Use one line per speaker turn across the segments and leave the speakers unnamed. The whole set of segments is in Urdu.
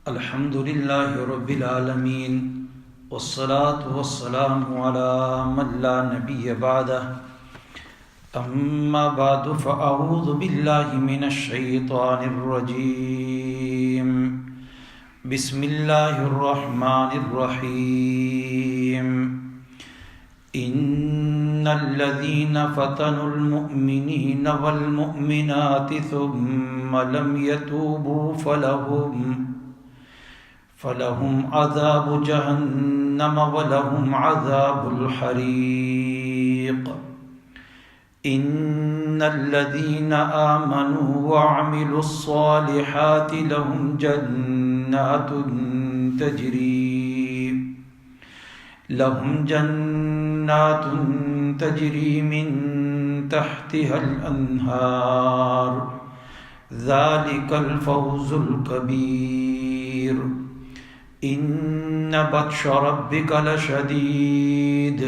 الحمد لله رب العالمين والصلاة والسلام على من لا نبي بعده أما بعد فأعوذ بالله من الشيطان الرجيم بسم الله الرحمن الرحيم إن الذين فتنوا المؤمنين والمؤمنات ثم لم يتوبوا فلهم عذاب جهنم ولهم عذاب الحريق إن الذين آمنوا وعملوا الصالحات لهم جنات تجري من تحتها الأنهار ذلك الفوز الكبير إن بطش ربك لشديد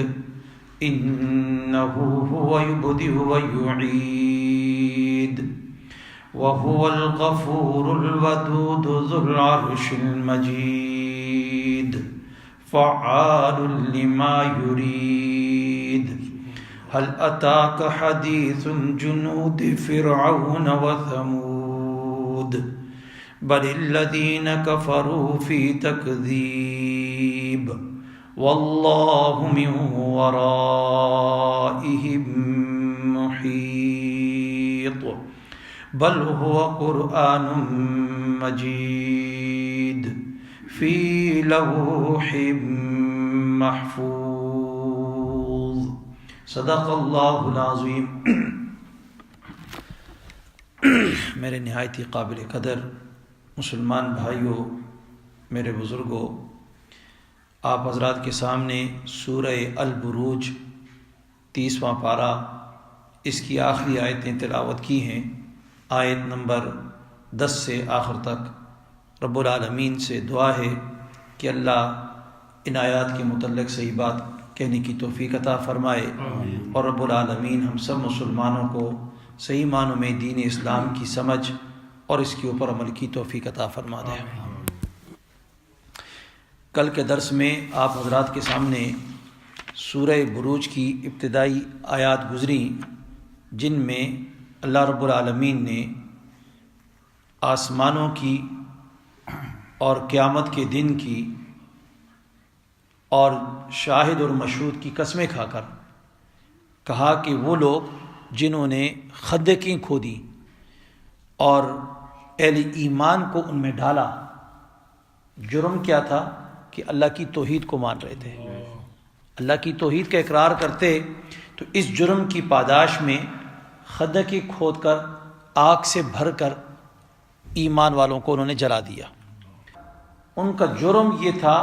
إنه هو يبدئ ويعيد وهو الغفور الودود ذو العرش المجيد فعال لما يريد هل أتاك حديث جنود فرعون وثمود بل الذين كفروا في تكذيب والله من ورائهم محيط بل هو قرآن مجيد في لوح محفوظ صدق اللہ العظیم۔ میرے نہایت ہی قابل قدر مسلمان بھائیوں، میرے بزرگوں، آپ حضرات کے سامنے سورہ البروج 30واں پارہ، اس کی آخری آیتیں تلاوت کی ہیں۔ آیت نمبر 10 سے آخر تک رب العالمین سے دعا ہے کہ اللہ ان آیات کے متعلق صحیح بات کہنے کی توفیق عطا فرمائے، اور رب العالمین ہم سب مسلمانوں کو صحیح معنوں میں دین اسلام کی سمجھ اور اس کے اوپر عمل کی توفیق عطا فرما دے۔ کل کے درس میں آپ حضرات کے سامنے سورہ بروج کی ابتدائی آیات گزری، جن میں اللہ رب العالمین نے آسمانوں کی اور قیامت کے دن کی اور شاہد اور مشہود کی قسمیں کھا کر کہا کہ وہ لوگ جنہوں نے خندقیں کھودی اور اہل ایمان کو ان میں ڈالا، جرم کیا تھا کہ اللہ کی توحید کو مان رہے تھے، اللہ کی توحید کا اقرار کرتے، تو اس جرم کی پاداش میں خندقیں کھود کر آگ سے بھر کر ایمان والوں کو انہوں نے جلا دیا۔ ان کا جرم یہ تھا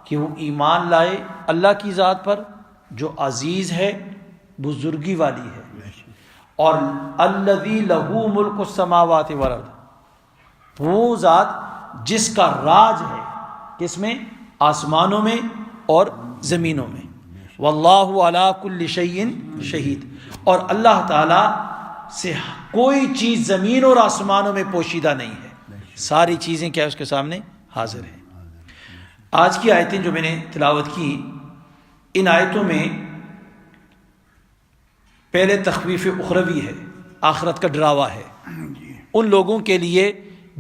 کہ وہ ایمان لائے اللہ کی ذات پر جو عزیز ہے، بزرگی والی ہے، اور الذی لہ ملک السماوات والارض، وہ ذات جس کا راج ہے کس میں؟ آسمانوں میں اور زمینوں میں۔ واللہ علی کل شیء شہید، اور اللہ تعالی سے کوئی چیز زمین اور آسمانوں میں پوشیدہ نہیں ہے، ساری چیزیں کیا اس کے سامنے حاضر ہیں۔ آج کی آیتیں جو میں نے تلاوت کی، ان آیتوں میں پہلے تخویف اخروی ہے، آخرت کا ڈراوا ہے ان لوگوں کے لیے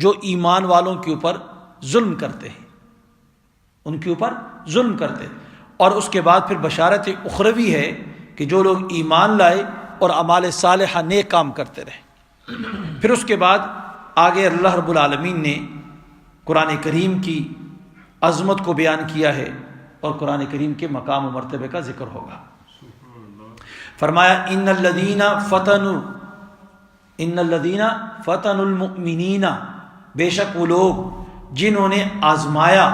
جو ایمان والوں کے اوپر ظلم کرتے ہیں، ان کے اوپر ظلم کرتے ہیں، اور اس کے بعد پھر بشارت اخروی ہے کہ جو لوگ ایمان لائے اور اعمال صالحہ نیک کام کرتے رہے۔ پھر اس کے بعد آگے اللہ رب العالمین نے قرآن کریم کی عظمت کو بیان کیا ہے، اور قرآن کریم کے مقام و مرتبے کا ذکر ہوگا۔ فرمایا ان الذین فتنوا المؤمنین، بے شک وہ لوگ جنہوں نے آزمایا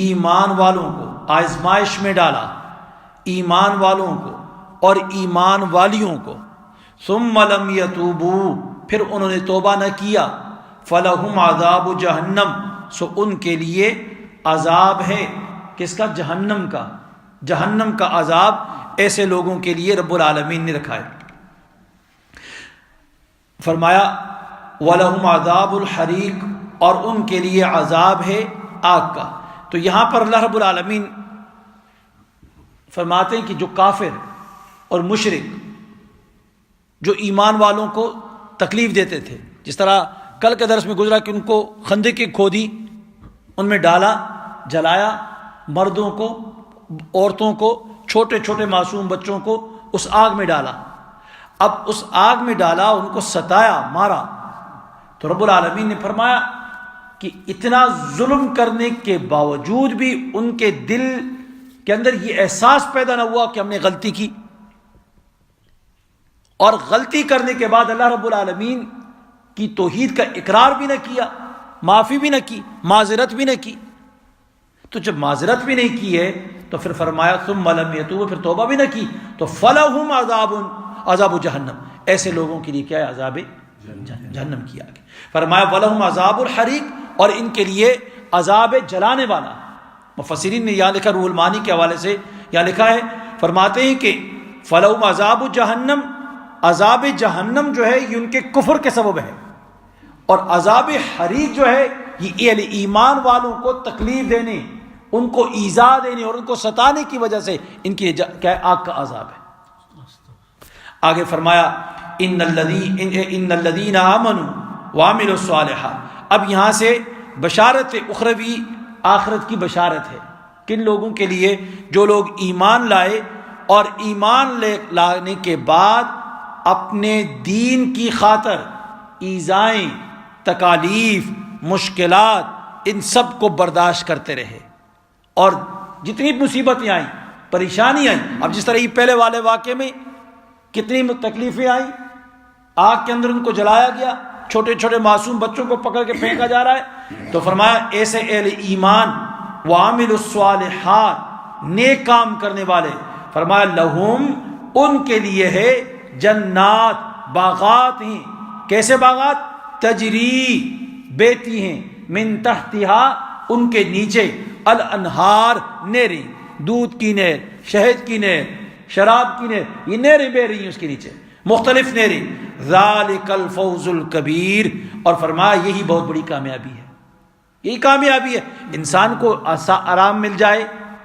ایمان والوں کو، آزمائش میں ڈالا ایمان والوں کو اور ایمان والیوں کو، ثم لم یتوبوا، پھر انہوں نے توبہ نہ کیا، فلہم عذاب جہنم، سو ان کے لیے عذاب ہے کس کا؟ جہنم کا۔ جہنم کا عذاب ایسے لوگوں کے لیے رب العالمین نے رکھا ہے۔ فرمایا وَلَهُمْ عَذَابُ الْحَرِيقِ، اور ان کے لیے عذاب ہے آگ کا۔ تو یہاں پر اللہ رب العالمین فرماتے ہیں کہ جو کافر اور مشرک جو ایمان والوں کو تکلیف دیتے تھے، جس طرح کل کے درس میں گزرا کہ ان کو خندقیں کھودی، ان میں ڈالا، جلایا، مردوں کو، عورتوں کو، چھوٹے چھوٹے معصوم بچوں کو اس آگ میں ڈالا۔ اب اس آگ میں ڈالا، ان کو ستایا، مارا، تو رب العالمین نے فرمایا کہ اتنا ظلم کرنے کے باوجود بھی ان کے دل کے اندر یہ احساس پیدا نہ ہوا کہ ہم نے غلطی کی، اور غلطی کرنے کے بعد اللہ رب العالمین کی توحید کا اقرار بھی نہ کیا، معافی بھی نہ کی، معذرت بھی نہ کی۔ تو جب معذرت بھی نہیں کی ہے تو پھر فرمایا ثم لم یتوبوا، پھر توبہ بھی نہ کی، تو فلہم عذاب جہنم، ایسے لوگوں کے لیے کیا ہے؟ عذاب جہنم کی آگ۔ فرمایا ولہم عذاب الحریق، اور ان کے لیے عذاب جلانے والا۔ مفسرین نے یہاں لکھا، روح المعانی کے حوالے سے یہاں لکھا ہے، فرماتے ہیں کہ فلہم عذاب جہنم، عذاب جہنم جو ہے یہ ان کے کفر کے سبب ہے، اور عذاب حریق جو ہے یہ اہل ایمان والوں کو تکلیف دینے، ان کو ایذا دینے اور ان کو ستانے کی وجہ سے ان کی کیا ہے؟ آگ کا عذاب ہے۔ آگے فرمایا ان الذین آمنوا وعملوا الصالحات۔ اب یہاں سے بشارت اخروی، آخرت کی بشارت ہے۔ کن لوگوں کے لیے؟ جو لوگ ایمان لائے اور ایمان لانے کے بعد اپنے دین کی خاطر ایذائیں، تکالیف، مشکلات، ان سب کو برداشت کرتے رہے، اور جتنی مصیبتیں آئیں، پریشانی آئیں، اب جس طرح یہ پہلے والے واقعے میں کتنی تکلیفیں آئیں، آگ کے اندر ان کو جلایا گیا، چھوٹے چھوٹے معصوم بچوں کو پکڑ کے پھینکا جا رہا ہے، تو فرمایا ایسے اہل ایمان وعاملوا الصالحات، نیک کام کرنے والے، فرمایا لہم، ان کے لیے ہے جنات، باغات ہیں۔ کیسے باغات؟ تجری، بہتی ہیں، من تحتہا، ان کے نیچے، الانہار، نہریں، دودھ کی نہر، شہد کی نہر، شراب کی نہر، یہ نہریں بہ رہی ہیں اس کے نیچے، مختلف نہریں۔ ذالک الفوز الکبیر، اور فرمایا یہی بہت بڑی کامیابی ہے، یہی کامیابی ہے، انسان کو آرام مل جائے،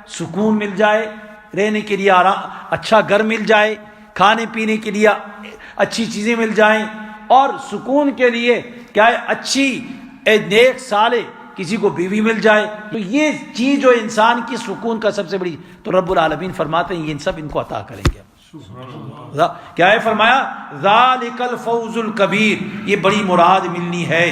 سکون مل جائے، رہنے کے لیے اچھا گھر مل جائے، کھانے پینے کے لیے اچھی چیزیں مل جائیں، اور سکون کے لیے کیا ہے؟ اچھی نیک صالح کسی کو بیوی مل جائے، تو یہ چیز جو انسان کی سکون کا سب سے بڑی، تو رب العالمین فرماتے ہیں یہ سب ان کو عطا کریں گے۔ کیا ہے؟ فرمایا ذالک الفوز الکبیر، یہ بڑی مراد ملنی ہے۔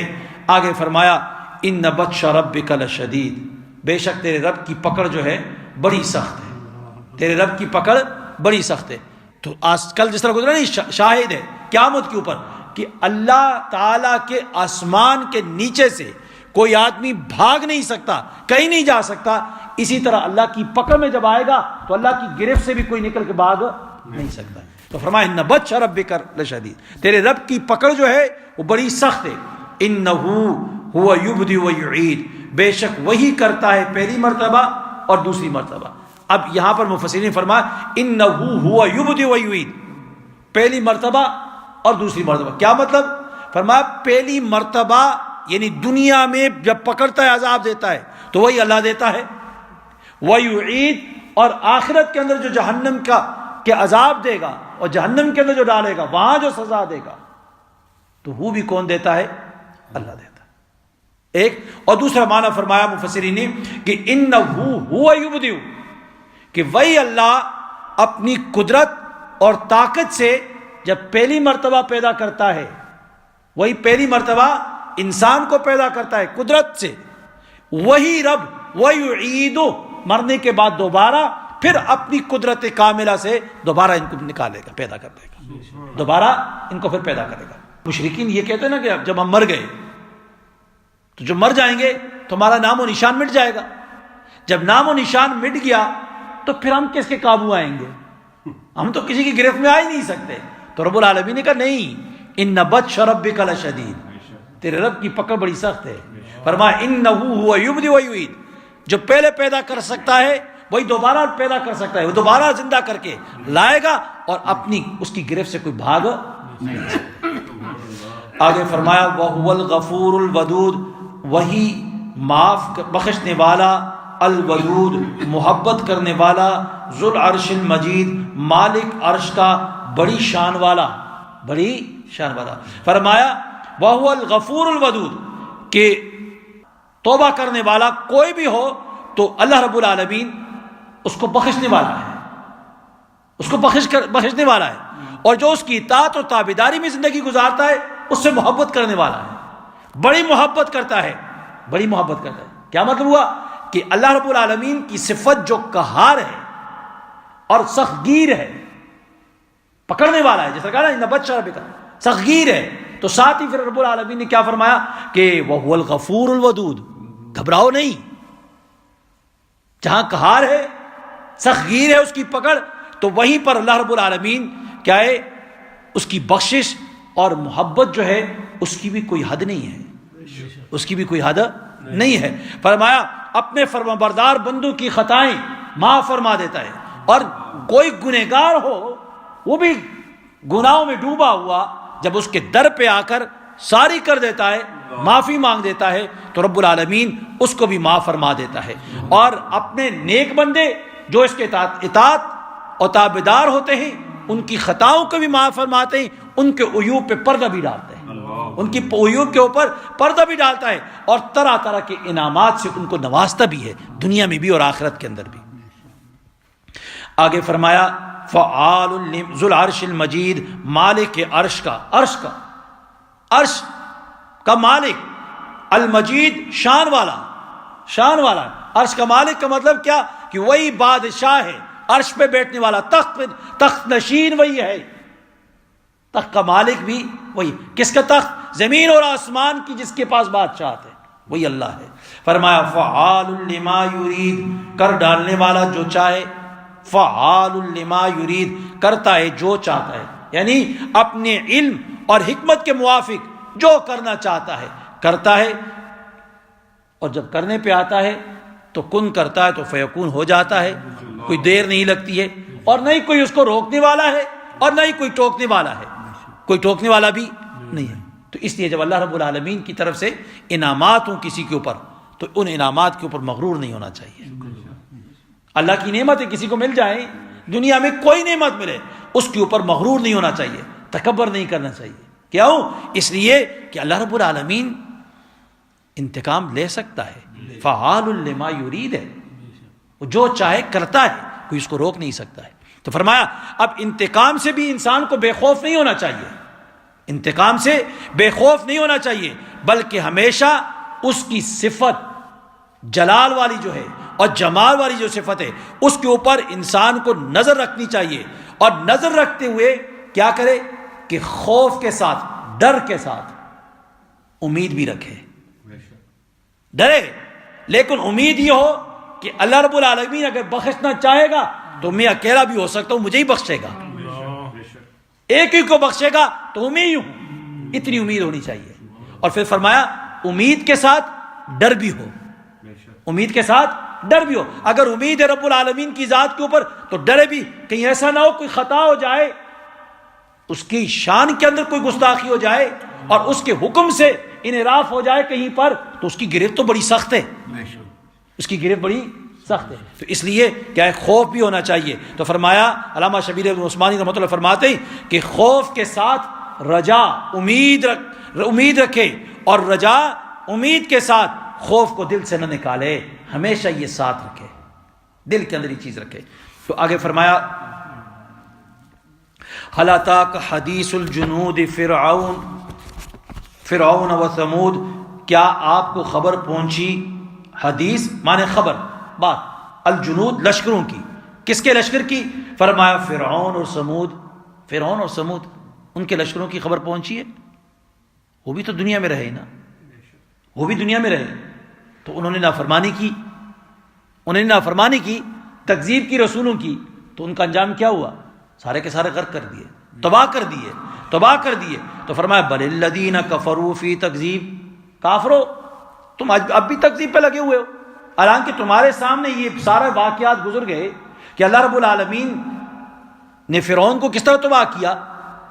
آگے فرمایا ان بطش ربک لشدید، بے شک تیرے رب کی پکڑ جو ہے بڑی سخت ہے، تیرے رب کی پکڑ بڑی سخت ہے۔ تو آج کل جس طرح گزرا نہیں، شاہد ہے قیامت کے اوپر کہ اللہ تعالیٰ کے آسمان کے نیچے سے کوئی آدمی بھاگ نہیں سکتا، کہیں نہیں جا سکتا، اسی طرح اللہ کی پکڑ میں جب آئے گا تو اللہ کی گرفت سے بھی کوئی نکل کے بھاگ نہیں سکتا۔ تو فرمایا ان بطش ربک لشدید، تیرے رب کی پکڑ جو ہے وہ بڑی سخت ہے۔ انہ هو یبدی و یعید، بے شک وہی کرتا ہے پہلی مرتبہ اور دوسری مرتبہ۔ اب یہاں پر مفسرین نے فرمایا انہ هو یبدی و یعید، پہلی مرتبہ اور دوسری مرتبہ۔ کیا مطلب؟ فرمایا پہلی مرتبہ یعنی دنیا میں جب پکڑتا ہے، عذاب دیتا ہے، تو وہی اللہ دیتا ہے، وَيُعِيد، اور آخرت کے اندر جو جہنم کے عذاب دے گا اور جہنم کے اندر جو ڈالے گا، وہاں جو سزا دے گا، تو وہ بھی کون دیتا ہے؟ اللہ دیتا ہے۔ ایک اور دوسرا معنی فرمایا مفسرین نے کہ انہ هو یبدی، کہ وہی اللہ اپنی قدرت اور طاقت سے جب پہلی مرتبہ پیدا کرتا ہے، وہی پہلی مرتبہ انسان کو پیدا کرتا ہے قدرت سے، وہی رب وَيُعِيدُ، مرنے کے بعد دوبارہ پھر اپنی قدرت کاملہ سے دوبارہ ان کو نکالے گا، پیدا کر دے گا، دوبارہ ان کو پھر پیدا کرے گا۔ مشرکین یہ کہتے ہیں نا کہ جب ہم مر گئے تو جب مر جائیں گے تو ہمارا نام و نشان مٹ جائے گا، جب نام و نشان مٹ گیا تو پھر ہم کس کے قابو آئیں گے؟ ہم تو کسی کی گرفت میں آ ہی نہیں سکتے۔ تو رب العالمین نے کہا نہیں، ان بطش ربک لشدید، تیرے رب کی پکڑ بڑی سخت ہے۔ فرمایا انہ هو یبدی و یعید، جو پہلے پیدا کر سکتا ہے وہی دوبارہ پیدا کر سکتا ہے، وہ دوبارہ زندہ کر کے لائے گا اور اپنی اس کی گرفت سے کوئی بھاگ نہیں سکتا۔ آگے فرمایا وَهُوَ الْغَفُورُ الْوَدُودُ، وہی معاف بخشنے والا، الودود محبت کرنے والا، ذو العرش المجید مالک عرش کا بڑی شان والا، بڑی شان والا۔ فرمایا وَهُوَ الْغَفُورُ الْوَدُودُ کہ توبہ کرنے والا کوئی بھی ہو تو اللہ رب العالمین اس کو بخشنے والا ہے، اس کو بخشنے والا ہے، اور جو اس کی اطاعت اور تابعداری میں زندگی گزارتا ہے اس سے محبت کرنے والا ہے، بڑی محبت کرتا ہے، بڑی محبت کرتا ہے۔ کیا مطلب ہوا کہ اللہ رب العالمین کی صفت جو قہار ہے اور سخت گیر ہے، پکڑنے والا ہے، جیسا کہا نا ان بطش ربک، سخت گیر ہے، تو ساتھ ہی پھر رب العالمین نے کیا فرمایا کہ وَهُوَ الْغَفُورُ الْوَدُودُ، گھبراؤ نہیں، جہاں قہار ہے، سخت گیر ہے اس کی پکڑ، تو وہیں پر اللہ رب العالمین کیا ہے، اس کی بخشش اور محبت جو ہے اس کی بھی کوئی حد نہیں ہے، اس کی بھی کوئی حد نہیں ہے۔ فرمایا اپنے فرمانبردار بندوں کی خطائیں معاف فرما دیتا ہے، اور کوئی گنہگار ہو وہ بھی گناہوں میں ڈوبا ہوا جب اس کے در پہ آ کر ساری کر دیتا ہے، معافی مانگ دیتا ہے، تو رب العالمین اس کو بھی معاف فرما دیتا ہے، اور اپنے نیک بندے جو اس کے اطاعت اور تابعدار ہوتے ہیں ان کی خطاؤں کو بھی معاف فرماتے ہیں، ان کے عیوب پہ پردہ بھی ڈالتے ہیں، ان کی عیوب کے اوپر پردہ بھی ڈالتا ہے، اور طرح طرح کے انعامات سے ان کو نوازتا بھی ہے، دنیا میں بھی اور آخرت کے اندر بھی۔ آگے فرمایا فعال ذو العرش المجید مالک عرش کا، عرش کا مالک، المجید شان والا، شان والا، عرش کا مالک کا مطلب کیا کہ وہی بادشاہ ہے، عرش پہ بیٹھنے والا، تخت نشین وہی ہے، تخت کا مالک بھی وہی۔ کس کا تخت؟ زمین اور آسمان کی جس کے پاس بادشاہت ہے وہی اللہ ہے۔ فرمایا فعال لما یرید، کر ڈالنے والا جو چاہے، فعال لما یرید کرتا ہے جو چاہتا ہے، یعنی اپنے علم اور حکمت کے موافق جو کرنا چاہتا ہے کرتا ہے، اور جب کرنے پہ آتا ہے تو کن کرتا ہے تو فیکون ہو جاتا ہے، کوئی دیر نہیں لگتی ہے، اور نہ ہی کوئی اس کو روکنے والا ہے اور نہ ہی کوئی ٹوکنے والا ہے، کوئی ٹوکنے والا بھی نہیں ہے۔ تو اس لیے جب اللہ رب العالمین کی طرف سے انعامات ہوں کسی کے اوپر تو ان انعامات کے اوپر مغرور نہیں ہونا چاہیے۔ اللہ کی نعمتیں کسی کو مل جائیں، دنیا میں کوئی نعمت ملے، اس کے اوپر مغرور نہیں ہونا چاہیے، تکبر نہیں کرنا چاہیے۔ کیوں؟ اس لیے کہ اللہ رب العالمین انتقام لے سکتا ہے، فعال لما یرید ہے، وہ جو چاہے کرتا ہے، کوئی اس کو روک نہیں سکتا ہے۔ تو فرمایا اب انتقام سے بھی انسان کو بے خوف نہیں ہونا چاہیے، انتقام سے بے خوف نہیں ہونا چاہیے، بلکہ ہمیشہ اس کی صفت جلال والی جو ہے اور جمال والی جو صفت ہے اس کے اوپر انسان کو نظر رکھنی چاہیے، اور نظر رکھتے ہوئے کیا کرے کہ خوف کے ساتھ، ڈر کے ساتھ امید بھی رکھے، ڈرے لیکن امید یہ ہو کہ اللہ رب العالمین اگر بخشنا چاہے گا تو میں اکیلا بھی ہو سکتا ہوں، مجھے ہی بخشے گا، ایک ہی کو بخشے گا تو میں ہی ہوں، اتنی امید ہونی چاہیے۔ اور پھر فرمایا امید کے ساتھ ڈر بھی ہو، امید کے ساتھ ڈر بھی ہو۔ اگر امید ہے رب العالمین کی ذات کے اوپر تو ڈرے بھی، کہیں ایسا نہ ہو کوئی خطا ہو جائے، اس کی شان کے اندر کوئی گستاخی ہو جائے اور اس کے حکم سے انحراف ہو جائے کہیں پر، تو اس کی گرفت تو بڑی سخت ہے، اس کی گرفت بڑی سخت ہے۔ تو اس لیے کیا ہے، خوف بھی ہونا چاہیے۔ تو فرمایا علامہ شبیر عثمانی رحمۃ اللہ فرماتے ہیں کہ خوف کے ساتھ رجا، امید رکھے، اور رجا امید کے ساتھ خوف کو دل سے نہ نکالے، ہمیشہ یہ ساتھ رکھے، دل کے اندر یہ چیز رکھے۔ تو آگے فرمایا هل أتاك حدیث الجنود فرعون و ثمود، کیا آپ کو خبر پہنچی، حدیث مانے خبر، بات، الجنود لشکروں کی، کس کے لشکر کی؟ فرمایا فرعون اور ثمود، فرعون اور ثمود ان کے لشکروں کی خبر پہنچی ہے، وہ بھی تو دنیا میں رہے نا، وہ بھی دنیا میں رہے، تو انہوں نے نافرمانی کی، انہوں نے نافرمانی کی، تکذیب کی رسولوں کی، تو ان کا انجام کیا ہوا؟ سارے کے سارے غرق کر دیے، تباہ کر دیے، تباہ کر دیے۔ تو فرمایا بل الذین کفروا فی تکذیب، کافرو تم اب بھی تکذیب پہ لگے ہوئے ہو، حالانکہ تمہارے سامنے یہ سارے واقعات گزر گئے کہ اللہ رب العالمین نے فرعون کو کس طرح تباہ کیا،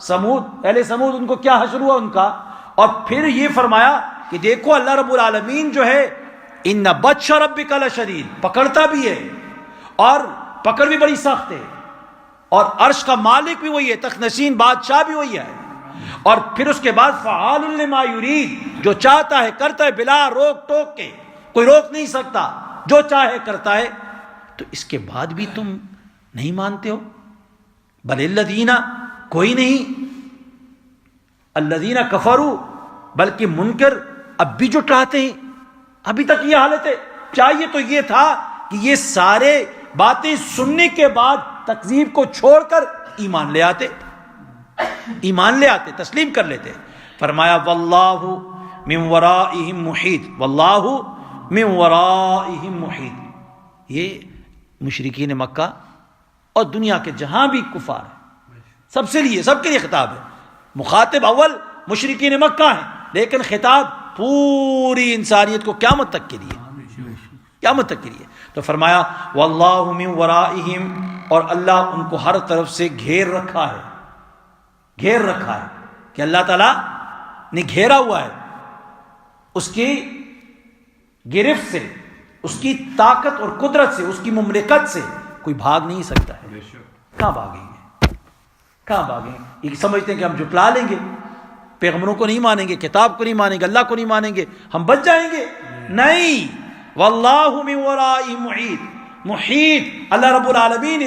سمود، اہل سمود ان کو کیا حشر ہوا ان کا، اور پھر یہ فرمایا کہ دیکھو اللہ رب العالمین جو ہے ان بطش ربک لشدید، پکڑتا بھی ہے اور پکڑ بھی بڑی سخت ہے، اور عرش کا مالک بھی وہی ہے، تخت نشین بادشاہ بھی وہی ہے، اور پھر اس کے بعد فعال لما یرید، جو چاہتا ہے کرتا ہے بلا روک ٹوک کے، کوئی روک نہیں سکتا، جو چاہے کرتا ہے۔ تو اس کے بعد بھی تم نہیں مانتے ہو؟ بل الذین، کوئی نہیں، الذین کفروا، بلکہ منکر اب بھی جٹلاتے ہیں، ابھی تک یہ حالت ہے۔ چاہیے تو یہ تھا کہ یہ سارے باتیں سننے کے بعد تکذیب کو چھوڑ کر ایمان لے آتے، ایمان لے آتے، تسلیم کر لیتے۔ فرمایا واللہ من ورائہم محیط، واللہ من ورائہم محیط۔ یہ مشرکین مکہ اور دنیا کے جہاں بھی کفار ہیں، سب سے لیے، سب کے لیے خطاب ہے۔ مخاطب اول مشرکین مکہ ہیں، لیکن خطاب پوری انسانیت کو قیامت تک کے لیے، قیامت تک کے لیے۔ تو فرمایا واللہ من ورائہم، اور اللہ ان کو ہر طرف سے گھیر رکھا ہے، گھیر رکھا ہے، کہ اللہ تعالیٰ نے گھیرا ہوا ہے، اس کی گرفت سے، اس کی طاقت اور قدرت سے، اس کی مملکت سے کوئی بھاگ نہیں سکتا ہے۔ کہاں بھاگیں گے؟ کہاں بھاگیں گے؟ یہ سمجھتے ہیں کہ ہم جھٹلا لیں گے، پیغمبروں کو نہیں مانیں گے، کتاب کو نہیں مانیں گے، اللہ کو نہیں مانیں گے، ہم بچ جائیں گے۔ نہیں، واللہ من ورائہ محیط، محیط اللہ رب العالمین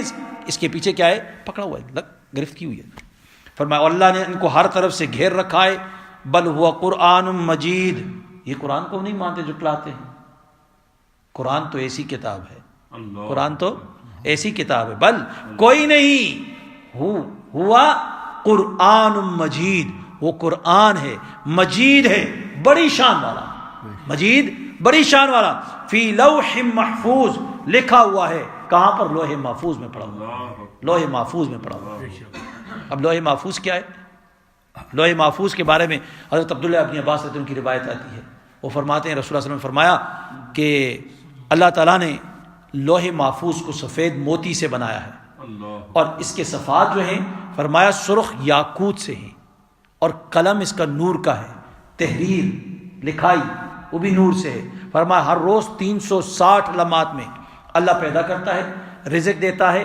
اس کے پیچھے کیا ہے؟ پکڑا ہوا ہے، گرفت کی ہوئی ہے۔ فرمایا اللہ نے ان کو ہر طرف سے گھیر رکھا ہے۔ بل ہوا قرآن مجید، یہ قرآن کو نہیں مانتے، جھٹلاتے ہیں۔ قرآن تو ایسی کتاب ہے، قرآن تو ایسی کتاب ہے، بل کوئی نہیں، ہوا قرآن مجید، وہ قرآن ہے، مجید ہے، بڑی شان والا، مجید بڑی شان والا، فی لوح محفوظ، لکھا ہوا ہے، کہاں پر؟ لوح محفوظ میں پڑا ہوا، لوح محفوظ میں پڑا ہوا۔ اب لوح محفوظ کیا ہے؟ لوح محفوظ کے بارے میں حضرت عبداللہ ابن عباس رضی اللہ عنہ کی روایت آتی ہے، وہ فرماتے ہیں رسول اللہ صلی اللہ علیہ وسلم نے فرمایا کہ اللہ تعالیٰ نے لوح محفوظ کو سفید موتی سے بنایا ہے، اور اس کے صفحات جو ہیں فرمایا سرخ یاقوت سے ہیں، اور قلم اس کا نور کا ہے، تحریر لکھائی وہ بھی نور سے ہے۔ فرمایا ہر روز 360 لمحات میں اللہ پیدا کرتا ہے، رزق دیتا ہے،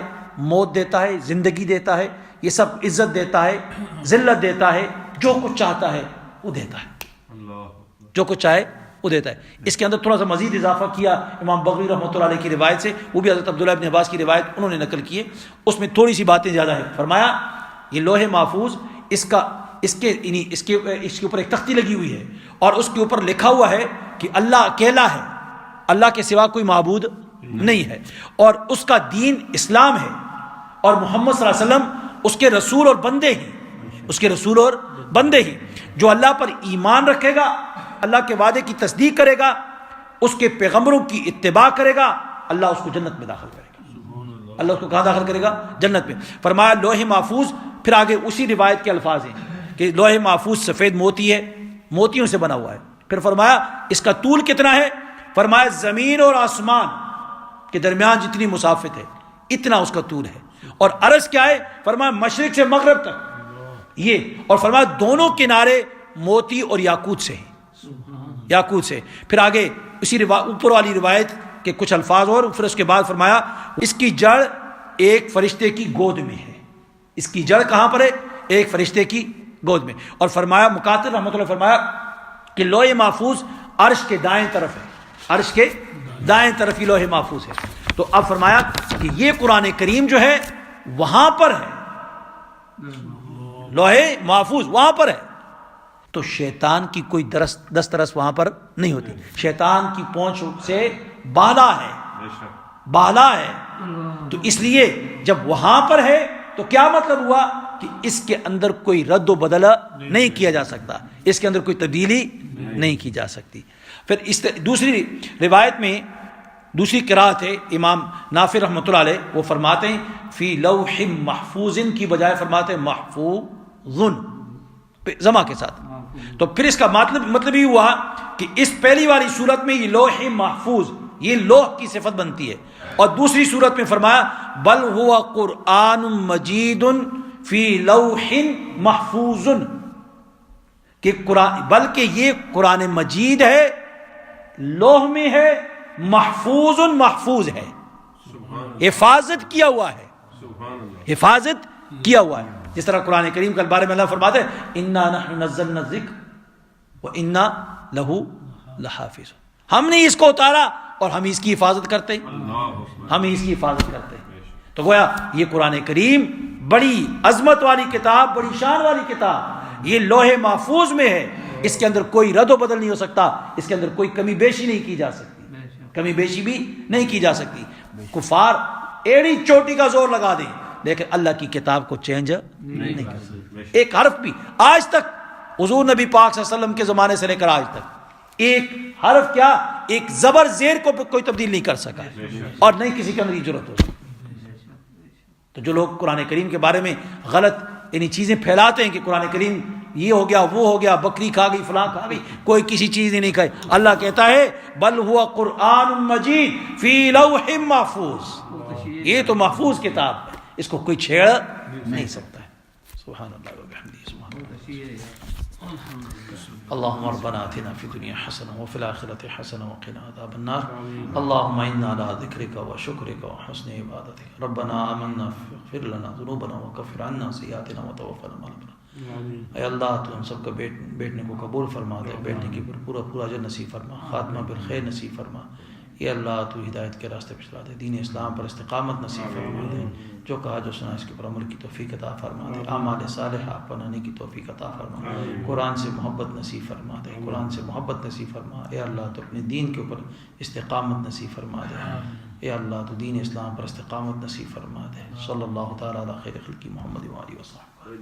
موت دیتا ہے، زندگی دیتا ہے، یہ سب عزت دیتا ہے، ذلت دیتا ہے، جو کچھ چاہتا ہے وہ دیتا ہے، جو کچھ چاہے وہ دیتا ہے۔ اس کے اندر تھوڑا سا مزید اضافہ کیا امام بغوی رحمۃ اللہ علیہ کی روایت سے، وہ بھی حضرت عبداللہ ابن عباس کی روایت انہوں نے نقل کی ہے، اس میں تھوڑی سی باتیں زیادہ ہیں۔ فرمایا یہ لوح محفوظ، اس کے اوپر ایک تختی لگی ہوئی ہے، اور اس کے اوپر لکھا ہوا ہے کہ اللہ اکیلا ہے، اللہ کے سوا کوئی معبود نہیں ہے، اور اس کا دین اسلام ہے، اور محمد صلی اللہ علیہ وسلم اس کے رسول اور بندے ہیں، اس کے رسول اور بندے ہیں۔ جو اللہ پر ایمان رکھے گا، اللہ کے وعدے کی تصدیق کرے گا، اس کے پیغمبروں کی اتباع کرے گا، اللہ اس کو جنت میں داخل کرے گا۔ اللہ اس کو کہاں داخل کرے گا؟ جنت میں۔ فرمایا لوح محفوظ، پھر آگے اسی روایت کے الفاظ ہیں کہ لوح محفوظ سفید موتی ہے، موتیوں سے بنا ہوا ہے۔ پھر فرمایا اس کا طول کتنا ہے؟ فرمایا زمین اور آسمان کے درمیان جتنی مسافت ہے اتنا اس کا طول ہے، اور عرض کیا ہے؟ فرمایا مشرق سے مغرب تک یہ، اور فرمایا دونوں کنارے موتی اور یاقوت سے ہیں، یاقوت سے۔ پھر آگے اسی اوپر والی روایت کے کچھ الفاظ اور پھر اس کے بعد فرمایا اس کی جڑ ایک فرشتے کی گود میں ہے، اس کی جڑ کہاں پر ہے؟ ایک فرشتے کی گود میں۔ اور فرمایا مقاتل رحمۃ اللہ فرمایا کہ لوح محفوظ عرش کے دائیں طرف ہے، عرش کے دائیں طرف ہی لوح محفوظ ہے۔ تو اب فرمایا کہ یہ قرآن کریم جو ہے وہاں پر ہے، لوح محفوظ وہاں پر ہے، تو شیطان کی کوئی دسترس وہاں پر نہیں ہوتی، شیطان کی پہنچ سے بالا ہے، بالا ہے۔ تو اس لیے جب وہاں پر ہے تو کیا مطلب ہوا کہ اس کے اندر کوئی رد و بدل نہیں کیا جا سکتا، اس کے اندر کوئی تبدیلی نہیں کی جا سکتی۔ پھر اس دوسری روایت میں دوسری قرات ہے امام نافع رحمۃ اللہ علیہ، وہ فرماتے ہیں فی لوح محفوظ کی بجائے فرماتے ہیں محفوظ زما کے ساتھ۔ تو پھر اس کا مطلب یہ ہوا کہ اس پہلی والی صورت میں یہ لوح محفوظ، یہ لوح کی صفت بنتی ہے، اور دوسری صورت میں فرمایا بل ہوا قرآن مجید فی لوح محفوظ، کہ قرآن، بلکہ یہ قرآن مجید ہے، لوح میں ہے، محفوظ ہے، حفاظت کیا ہوا ہے، حفاظت کیا ہوا ہے. جس طرح قرآن کریم کے بارے میں اللہ فرماتے ہیں انا نحن نزلنا الذکر وانا لہ لحافظ، ہم نے اس کو اتارا اور ہم اس کی حفاظت کرتے ہیں، ہم اس کی حفاظت کرتے ہیں. تو گویا یہ قرآن کریم بڑی عظمت والی کتاب، بڑی شان والی کتاب، یہ لوح محفوظ میں ہے، اس کے اندر کوئی رد و بدل نہیں ہو سکتا، اس کے اندر کوئی کمی بیشی نہیں کی جا سکتی، کمی بیشی بھی نہیں کی جا سکتی. کفار ایڑی چوٹی کا زور لگا دیں لیکن اللہ کی کتاب کو چینج نہیں کر سکتے. ایک حرف بھی آج تک حضور نبی پاک صلی اللہ علیہ وسلم کے زمانے سے لے کر آج تک ایک حرف کیا، ایک زبر زیر کو کوئی تبدیل نہیں کر سکا، اور نہیں کسی کے اندر یہ ضرورت ہو سکتی. تو جو لوگ قرآن کریم کے بارے میں غلط یعنی چیزیں پھیلاتے ہیں کہ قرآن کریم یہ ہو گیا، وہ ہو گیا، بکری کھا گئی، فلاں کھا گئی، کوئی کسی چیز نہیں کھائی. اللہ کہتا ہے بل ہوا قرآن مجید فی لوح محفوظ، یہ تو محفوظ کتاب ہے، اس کو کوئی چھیڑ نہیں سکتا ہے. سبحان اللہ و بحمدہ، سبحان اللہ. اللهم ربنا آتنا في الدنيا حسنة وفي الآخرة حسنة وقنا عذاب النار. اللهم إنا على ذكرك وشكرك وحسن عبادتك. ربنا آمنا فاغفر لنا ذنوبنا وكفر عنا سيئاتنا وتوفنا مع الأبرار. اے اللہ تو ہم سب کو بیٹھنے کو قبول فرما دے، بیٹھنے کی پورا اجر نصیب فرما، خاتمہ بالخیر نصیب فرما. اے اللہ تو ہدایت کے راستے پہ چلا دے، دین اسلام پر استقامت نصیب فرما دے. جو کہا جو سنا اس کے پر عمل کی توفیق عطا فرما دے، اعمال صالحہ اپنانے کی توفیق عطا فرما. قرآن سے محبت نصیب فرما دے، قرآن سے محبت نصیب فرما. اے اللہ تو اپنے دین کے اوپر استقامت نصیب فرما دے. اے اللہ تو دین اسلام پر استقامت نصیب فرما دے. صلی اللہ تعالیٰ علی خیر خلقی محمد و آلہ وصحبہ.